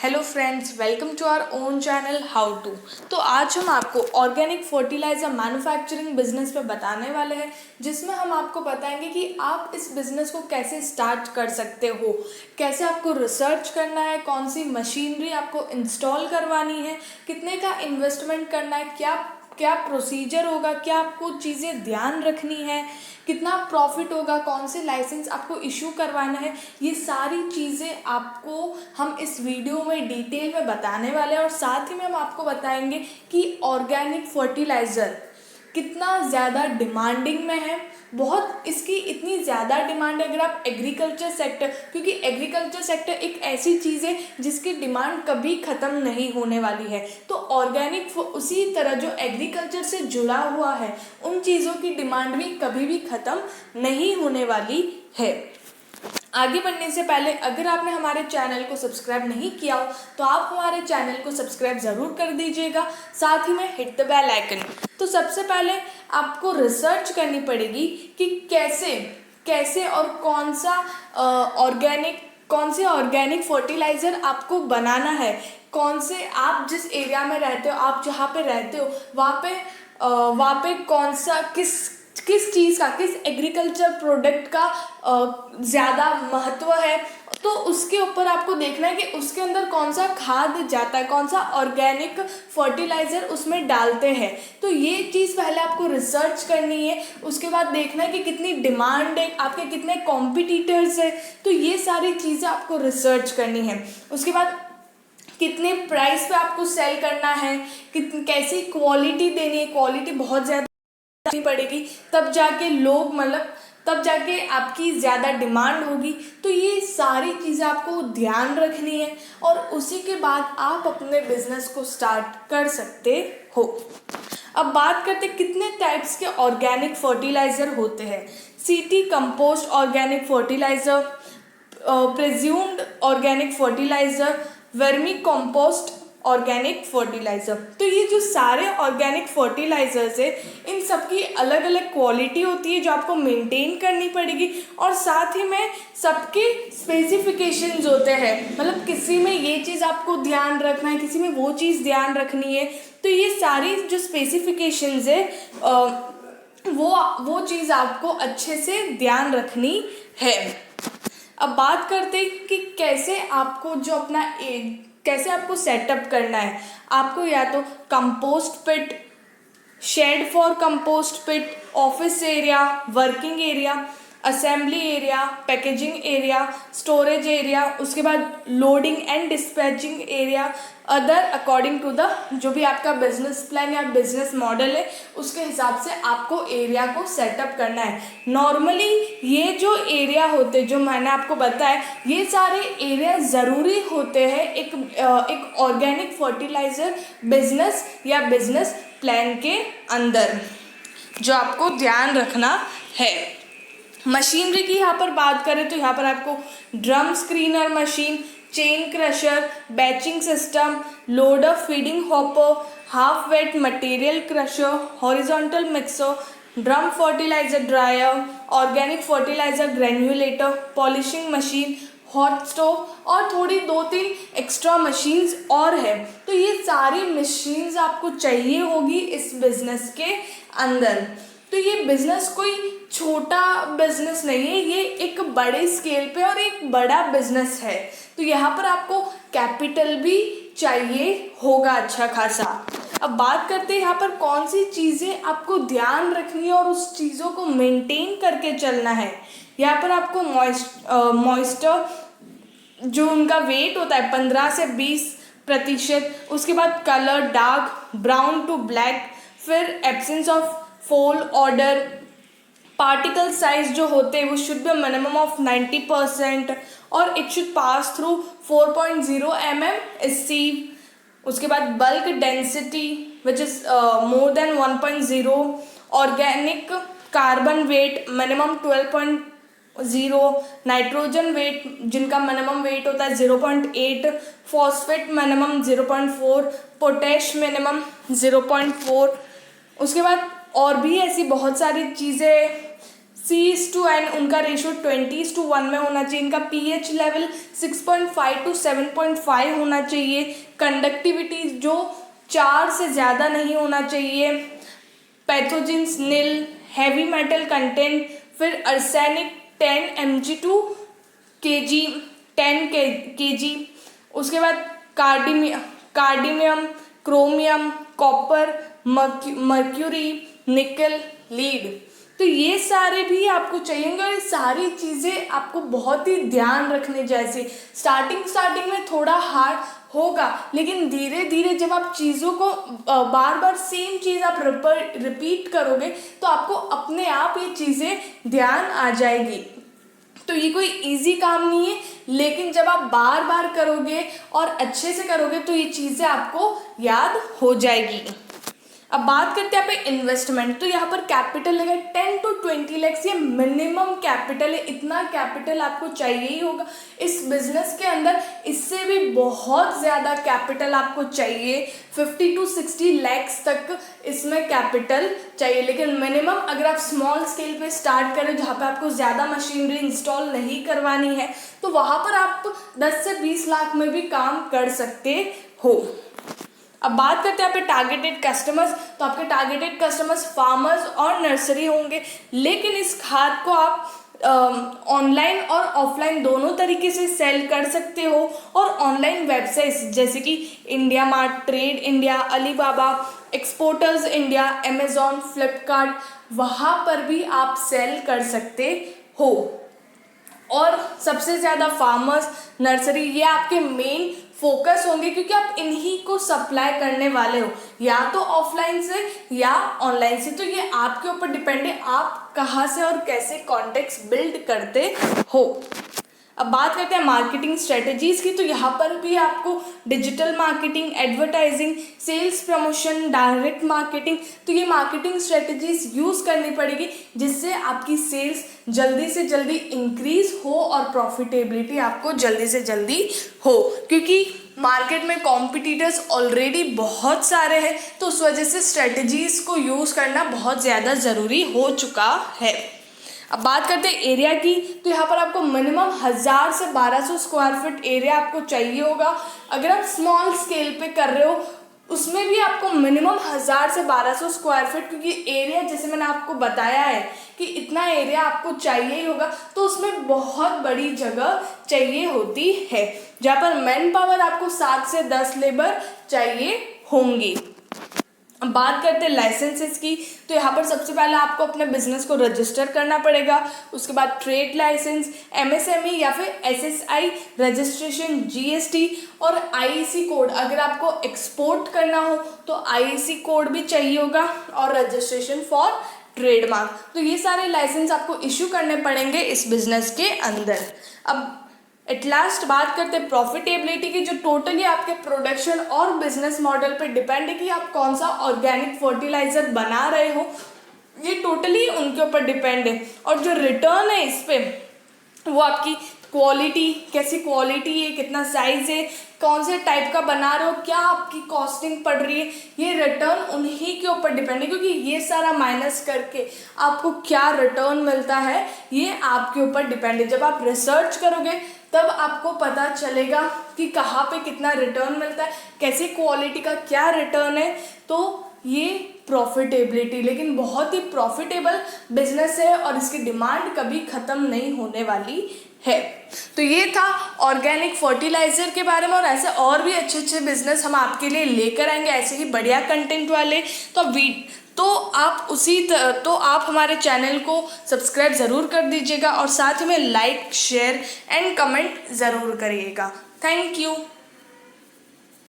Hello friends, welcome to our own channel how to. तो आज हम आपको ऑर्गेनिक फर्टिलाइज़र मैन्युफैक्चरिंग बिजनेस पे बताने वाले हैं, जिसमें हम आपको बताएंगे कि आप इस बिज़नेस को कैसे स्टार्ट कर सकते हो, कैसे आपको रिसर्च करना है, कौन सी मशीनरी आपको इंस्टॉल करवानी है, कितने का इन्वेस्टमेंट करना है, क्या क्या प्रोसीजर होगा, क्या आपको चीज़ें ध्यान रखनी है, कितना प्रॉफिट होगा, कौन से लाइसेंस आपको इशू करवाना है। ये सारी चीज़ें आपको हम इस वीडियो में डिटेल में बताने वाले हैं और साथ ही में हम आपको बताएंगे कि ऑर्गेनिक फर्टिलाइज़र कितना ज़्यादा डिमांडिंग में है। बहुत इसकी इतनी ज़्यादा डिमांड है अगर आप एग्रीकल्चर सेक्टर, क्योंकि एग्रीकल्चर सेक्टर एक ऐसी चीज़ है जिसकी डिमांड कभी ख़त्म नहीं होने वाली है। तो ऑर्गेनिक उसी तरह जो एग्रीकल्चर से जुड़ा हुआ है, उन चीज़ों की डिमांड भी कभी भी ख़त्म नहीं होने वाली है। आगे बढ़ने से पहले अगर आपने हमारे चैनल को सब्सक्राइब नहीं किया हो तो आप हमारे चैनल को सब्सक्राइब ज़रूर कर दीजिएगा, साथ ही में हिट द बेल आइकन। तो सबसे पहले आपको रिसर्च करनी पड़ेगी कि कैसे और कौन से ऑर्गेनिक फर्टिलाइज़र आपको बनाना है, कौन से आप जिस एरिया में रहते हो, आप जहाँ पे रहते हो वहाँ पे कौन सा किस चीज़ का, किस एग्रीकल्चर प्रोडक्ट का ज़्यादा महत्व है। तो उसके ऊपर आपको देखना है कि उसके अंदर कौन सा खाद जाता है, कौन सा ऑर्गेनिक फर्टिलाइज़र उसमें डालते हैं। तो ये चीज़ पहले आपको रिसर्च करनी है। उसके बाद देखना है कि कितनी डिमांड है, आपके कितने कॉम्पिटिटर्स है। तो ये सारी चीज़ें आपको रिसर्च करनी है। उसके बाद कितने प्राइस पे आपको सेल करना है, कैसी क्वालिटी देनी है, क्वालिटी बहुत ज़्यादा पड़ेगी, तब जाके आपकी ज़्यादा डिमांड होगी। तो ये सारी चीज़ें आपको ध्यान रखनी है और उसी के बाद आप अपने बिजनेस को स्टार्ट कर सकते हो। अब बात करते कितने टाइप्स के ऑर्गेनिक फर्टिलाइज़र होते हैं। City compost organic fertiliser, presumed organic fertiliser, vermi compost organic fertiliser. तो ये जो सारे ऑर्गेनिक फर्टिलाइज़र्स है, इन सब की अलग अलग क्वालिटी होती है जो आपको मेंटेन करनी पड़ेगी और साथ ही में सबके स्पेसिफिकेशंस होते हैं। मतलब किसी में ये चीज़ आपको ध्यान रखना है, किसी में वो चीज़ ध्यान रखनी है। तो ये सारी जो स्पेसिफिकेशंस है वो चीज़ आपको अच्छे से ध्यान रखनी है। अब बात करते हैं कि कैसे आपको सेटअप करना है। आपको या तो compost pit, shed for compost pit, office area, working area, assembly area, packaging area, storage area, उसके बाद loading and dispatching area, other according to the जो भी आपका बिजनेस प्लान या बिजनेस मॉडल है उसके हिसाब से आपको एरिया को सेटअप करना है। नॉर्मली ये जो एरिया होते जो मैंने आपको बताया, ये सारे एरिया ज़रूरी होते हैं एक ऑर्गेनिक फर्टिलाइज़र बिजनेस या बिजनेस प्लान के अंदर, जो आपको ध्यान रखना है। मशीनरी की यहाँ पर बात करें तो यहाँ पर आपको drum screener machine, chain crusher, batching system, loader, feeding hopper, half wet material crusher, horizontal mixer, drum fertiliser dryer, organic fertiliser granulator, polishing machine, hot stove और थोड़ी 2-3 एक्स्ट्रा मशीन्स और है। तो ये सारी मशीन्स आपको चाहिए होगी इस बिजनेस के अंदर। तो ये बिजनेस कोई छोटा बिजनेस नहीं है, ये एक बड़े स्केल पे और एक बड़ा बिजनेस है। तो यहाँ पर आपको कैपिटल भी चाहिए होगा अच्छा खासा। अब बात करते हैं यहाँ पर कौन सी चीज़ें आपको ध्यान रखनी है और उस चीज़ों को मेंटेन करके चलना है। यहाँ पर आपको मॉइस्चर जो उनका वेट होता है 15 से 20%, उसके बाद colour dark brown to black, फिर absence of foul odour, particle size जो होते हैं वो शुड बी मिनिमम ऑफ 90% और it should pass through 4.0 mm sieve। उसके बाद bulk density which is more than 1.0, organic carbon weight minimum 12.0, nitrogen weight जिनका minimum weight होता है 0.8, फॉस्फेट मिनिमम 0.4, पोटैश मिनिमम 0.4। उसके बाद और भी ऐसी बहुत सारी चीज़ें C/N उनका रेशियो 20:1 में होना चाहिए। इनका pH लेवल 6.5 to 7.5 होना चाहिए। कंडक्टिविटी जो 4 से ज़्यादा नहीं होना चाहिए। पैथोजेंस नील। हैवी मेटल कंटेंट, फिर अर्सेनिक 10 mg/kg 10 kg। उसके बाद कार्डियम, क्रोमियम, कॉपर, मर्क्यूरी, निकल, लीड। तो ये सारे भी आपको चाहिए और ये सारी चीज़ें आपको बहुत ही ध्यान रखने जैसी। स्टार्टिंग में थोड़ा हार्ड होगा, लेकिन धीरे धीरे जब आप चीज़ों को बार बार सेम चीज़ आप रिपीट करोगे तो आपको अपने आप ये चीज़ें ध्यान आ जाएगी। तो ये कोई इजी काम नहीं है, लेकिन जब आप बार बार करोगे और अच्छे से करोगे तो ये चीज़ें आपको याद हो जाएगी। अब बात करते हैं यहाँ पे इन्वेस्टमेंट। तो यहाँ पर कैपिटल लगा 10 to 20 lakhs, ये मिनिमम कैपिटल है। इतना कैपिटल आपको चाहिए ही होगा इस बिजनेस के अंदर। इससे भी बहुत ज़्यादा कैपिटल आपको चाहिए, 50 to 60 lakhs तक इसमें कैपिटल चाहिए। लेकिन मिनिमम अगर आप स्मॉल स्केल पे स्टार्ट करें जहाँ पे आपको ज़्यादा मशीनरी इंस्टॉल नहीं करवानी है, तो वहाँ पर आप 10 से 20 लाख में भी काम कर सकते हो। अब बात करते हैं यहाँ पे टारगेटेड कस्टमर्स। तो आपके टारगेटेड कस्टमर्स फार्मर्स और नर्सरी होंगे, लेकिन इस खाद को आप ऑनलाइन और ऑफलाइन दोनों तरीके से सेल कर सकते हो। और ऑनलाइन वेबसाइट्स जैसे कि India mart, trade India, Alibaba, exporters India, Amazon, Flipkart, वहाँ पर भी आप सेल कर सकते हो। और सबसे ज़्यादा फार्मर्स, नर्सरी, ये आपके मेन फोकस होंगे, क्योंकि आप इन्हीं को सप्लाई करने वाले हो, या तो ऑफलाइन से या ऑनलाइन से। तो ये आपके ऊपर डिपेंड है आप कहाँ से और कैसे कॉन्टेक्ट्स बिल्ड करते हो। अब बात करते हैं मार्केटिंग स्ट्रेटजीज़ की। तो यहाँ पर भी आपको digital marketing, advertising, sales promotion, direct marketing, तो ये मार्केटिंग स्ट्रेटजीज़ यूज़ करनी पड़ेगी जिससे आपकी सेल्स जल्दी से जल्दी इंक्रीज हो और प्रॉफिटेबिलिटी आपको जल्दी से जल्दी हो। क्योंकि मार्केट में कॉम्पिटिटर्स ऑलरेडी बहुत सारे हैं, तो उस वजह से स्ट्रेटजीज़ को यूज़ करना बहुत ज़्यादा ज़रूरी हो चुका है। अब बात करते हैं एरिया की। तो यहाँ पर आपको मिनिमम 1000 से 1200 स्क्वायर फीट एरिया आपको चाहिए होगा। अगर आप स्मॉल स्केल पे कर रहे हो उसमें भी आपको मिनिमम 1000 से 1200 स्क्वायर फीट, क्योंकि एरिया जैसे मैंने आपको बताया है कि इतना एरिया आपको चाहिए ही होगा, तो उसमें बहुत बड़ी जगह चाहिए होती है, जहाँ पर मैन पावर आपको 7 से 10 लेबर चाहिए होंगी। अब बात करते हैं लाइसेंसेस की। तो यहाँ पर सबसे पहले आपको अपने बिजनेस को रजिस्टर करना पड़ेगा। उसके बाद ट्रेड लाइसेंस, MSME या फिर SSI रजिस्ट्रेशन, GST और IEC कोड। अगर आपको एक्सपोर्ट करना हो तो IEC कोड भी चाहिए होगा और रजिस्ट्रेशन फॉर ट्रेडमार्क। तो ये सारे लाइसेंस आपको इशू करने पड़ेंगे इस बिजनेस के अंदर। अब एट लास्ट बात करते हैं प्रॉफिटेबिलिटी की, जो टोटली आपके प्रोडक्शन और बिजनेस मॉडल पे डिपेंड है कि आप कौन सा ऑर्गेनिक फर्टिलाइजर बना रहे हो। ये टोटली उनके ऊपर डिपेंड है। और जो रिटर्न है इस पर, वो आपकी क्वालिटी, कैसी क्वालिटी है, कितना साइज है, कौन से टाइप का बना रहे हो, क्या आपकी कॉस्टिंग पड़ रही है, ये रिटर्न उन्हीं के ऊपर डिपेंड है। क्योंकि ये सारा माइनस करके आपको क्या रिटर्न मिलता है ये आपके ऊपर डिपेंड है। जब आप रिसर्च करोगे तब आपको पता चलेगा कि कहाँ पे कितना रिटर्न मिलता है, कैसी क्वालिटी का क्या रिटर्न है। तो ये प्रॉफिटेबिलिटी, लेकिन बहुत ही प्रॉफिटेबल बिजनेस है और इसकी डिमांड कभी ख़त्म नहीं होने वाली है। तो ये था ऑर्गेनिक फर्टिलाइज़र के बारे में, और ऐसे और भी अच्छे अच्छे बिजनेस हम आपके लिए लेकर आएंगे, ऐसे ही बढ़िया कंटेंट वाले। तो आप हमारे चैनल को सब्सक्राइब ज़रूर कर दीजिएगा और साथ में लाइक, शेयर एंड कमेंट ज़रूर करिएगा। Thank you.